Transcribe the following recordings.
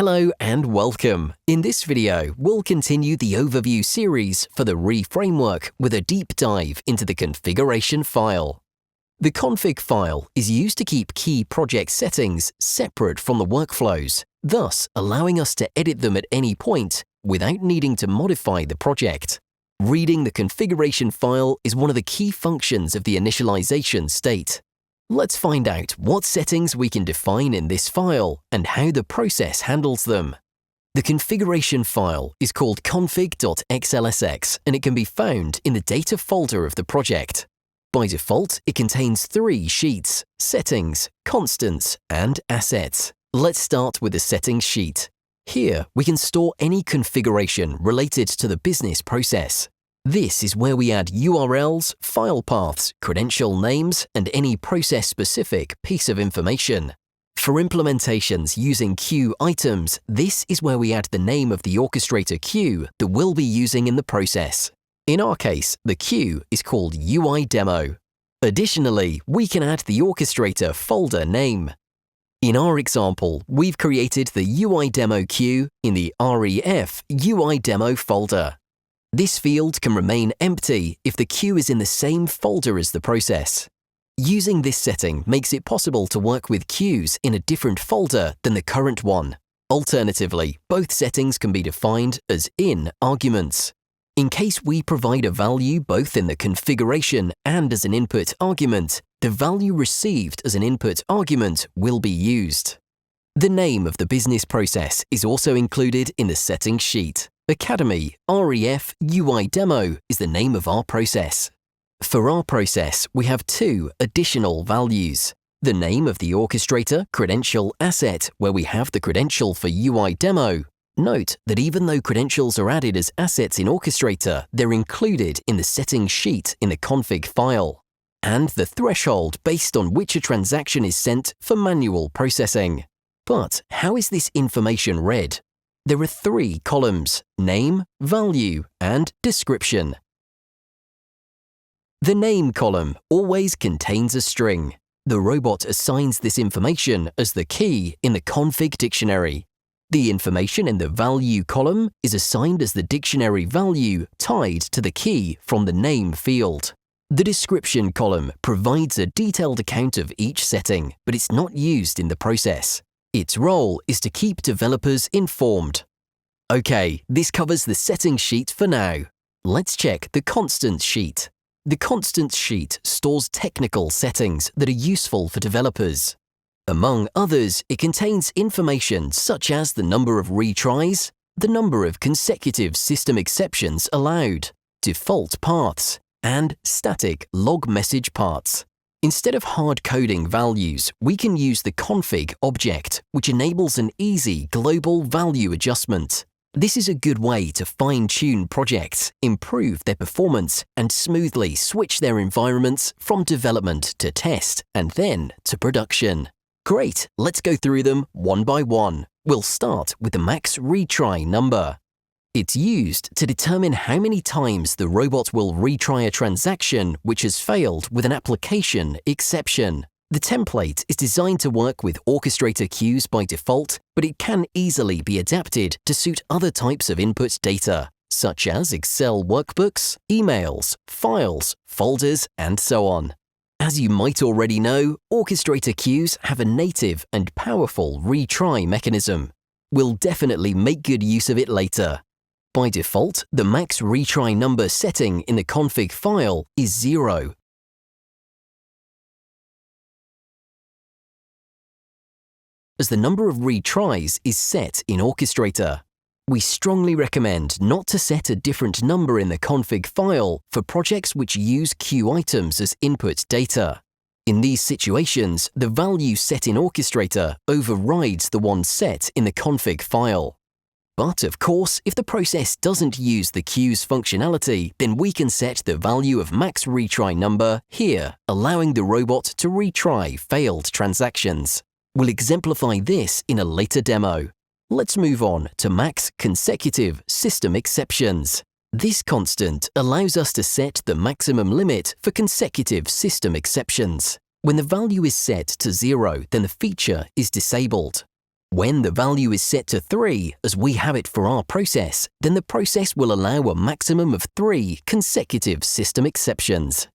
Hello and welcome. In this video, we'll continue the overview series for the REFramework with a deep dive into the configuration file. The config file is used to keep key project settings separate from the workflows, thus allowing us to edit them at any point without needing to modify the project. Reading the configuration file is one of the key functions of the initialization state. Let's find out what settings we can define in this file and how the process handles them. The configuration file is called Config.xlsx and it can be found in the data folder of the project. By default, it contains 3 sheets: settings, constants, and assets. Let's start with the settings sheet. Here, we can store any configuration related to the business process. This is where we add URLs, file paths, credential names, and any process-specific piece of information. For implementations using queue items, this is where we add the name of the orchestrator queue that we'll be using in the process. In our case, the queue is called UI demo. Additionally, we can add the orchestrator folder name. In our example, we've created the UI demo queue in the REF UI demo folder. This field can remain empty if the queue is in the same folder as the process. Using this setting makes it possible to work with queues in a different folder than the current one. Alternatively, both settings can be defined as in arguments. In case we provide a value both in the configuration and as an input argument, the value received as an input argument will be used. The name of the business process is also included in the settings sheet. Academy REF UI Demo is the name of our process. For our process, we have 2 additional values: the name of the orchestrator credential asset, where we have the credential for UI Demo. Note that even though credentials are added as assets in Orchestrator, they're included in the settings sheet in the config file. And the threshold based on which a transaction is sent for manual processing. But how is this information read? There are 3 columns: name, value, and description. The name column always contains a string. The robot assigns this information as the key in the config dictionary. The information in the value column is assigned as the dictionary value tied to the key from the name field. The description column provides a detailed account of each setting, but it's not used in the process. Its role is to keep developers informed. Okay, this covers the settings sheet for now. Let's check the constants sheet. The constants sheet stores technical settings that are useful for developers. Among others, it contains information such as the number of retries, the number of consecutive system exceptions allowed, default paths, and static log message paths. Instead of hard-coding values, we can use the config object, which enables an easy global value adjustment. This is a good way to fine-tune projects, improve their performance, and smoothly switch their environments from development to test and then to production. Great, let's go through them one by one. We'll start with the max retry number. It's used to determine how many times the robot will retry a transaction which has failed with an application exception. The template is designed to work with orchestrator queues by default, but it can easily be adapted to suit other types of input data, such as Excel workbooks, emails, files, folders, and so on. As you might already know, orchestrator queues have a native and powerful retry mechanism. We'll definitely make good use of it later. By default, the max retry number setting in the config file is 0. As the number of retries is set in Orchestrator. We strongly recommend not to set a different number in the config file for projects which use queue items as input data. In these situations, the value set in Orchestrator overrides the one set in the config file. But of course, if the process doesn't use the queue's functionality, then we can set the value of max retry number here, allowing the robot to retry failed transactions. We'll exemplify this in a later demo. Let's move on to max consecutive system exceptions. This constant allows us to set the maximum limit for consecutive system exceptions. When the value is set to 0, then the feature is disabled. When the value is set to 3, as we have it for our process, then the process will allow a maximum of 3 consecutive system exceptions.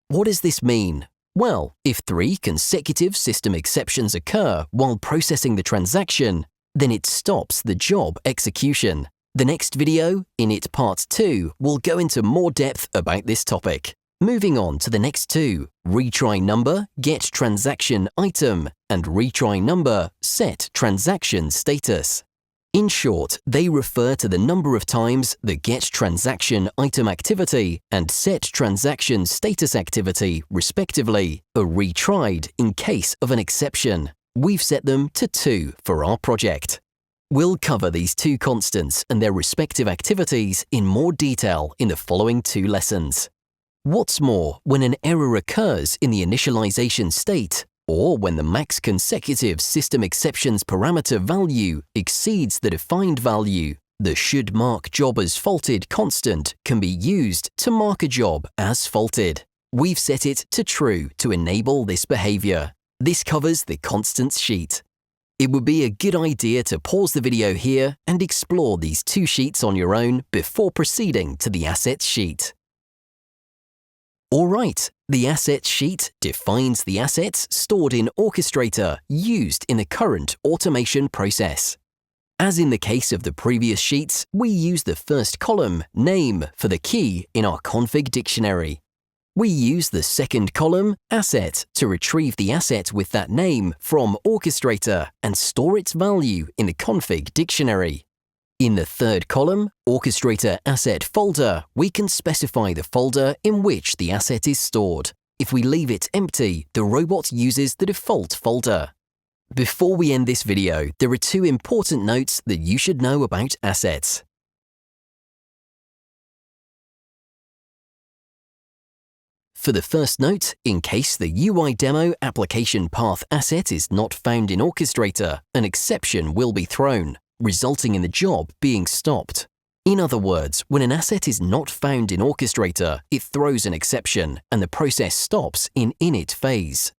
What does this mean? Well, if 3 consecutive system exceptions occur while processing the transaction, then it stops the job execution. The next video, Init Part 2, will go into more depth about this topic. Moving on to the next two, retry number, get transaction item, and retry number, set transaction status. In short, they refer to the number of times the get transaction item activity and set transaction status activity, respectively, are retried in case of an exception. We've set them to 2 for our project. We'll cover these two constants and their respective activities in more detail in the following 2 lessons. What's more, when an error occurs in the initialization state, or when the max consecutive system exceptions parameter value exceeds the defined value, the should mark job as faulted constant can be used to mark a job as faulted. We've set it to true to enable this behavior. This covers the constants sheet. It would be a good idea to pause the video here and explore these 2 sheets on your own before proceeding to the assets sheet. Alright, the assets sheet defines the assets stored in Orchestrator used in the current automation process. As in the case of the previous sheets, we use the first column, name, for the key in our config dictionary. We use the second column, asset, to retrieve the asset with that name from Orchestrator and store its value in the config dictionary. In the third column, Orchestrator Asset Folder, we can specify the folder in which the asset is stored. If we leave it empty, the robot uses the default folder. Before we end this video, there are 2 important notes that you should know about assets. For the first note, in case the UI demo application path asset is not found in Orchestrator, an exception will be thrown, resulting in the job being stopped. In other words, when an asset is not found in Orchestrator, it throws an exception and the process stops in init phase.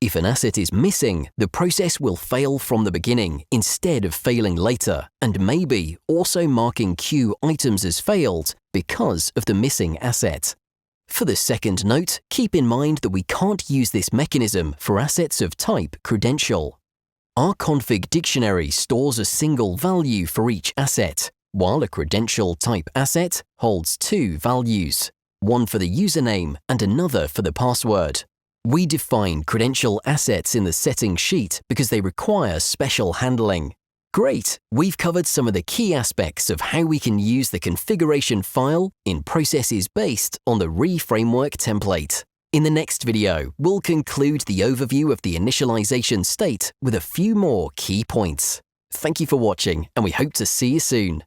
If an asset is missing, the process will fail from the beginning instead of failing later, and maybe also marking queue items as failed because of the missing asset. For the second note, keep in mind that we can't use this mechanism for assets of type credential. Our config dictionary stores a single value for each asset, while a credential type asset holds 2 values, one for the username and another for the password. We define credential assets in the settings sheet because they require special handling. Great! We've covered some of the key aspects of how we can use the configuration file in processes based on the REFramework template. In the next video, we'll conclude the overview of the initialization state with a few more key points. Thank you for watching, and we hope to see you soon.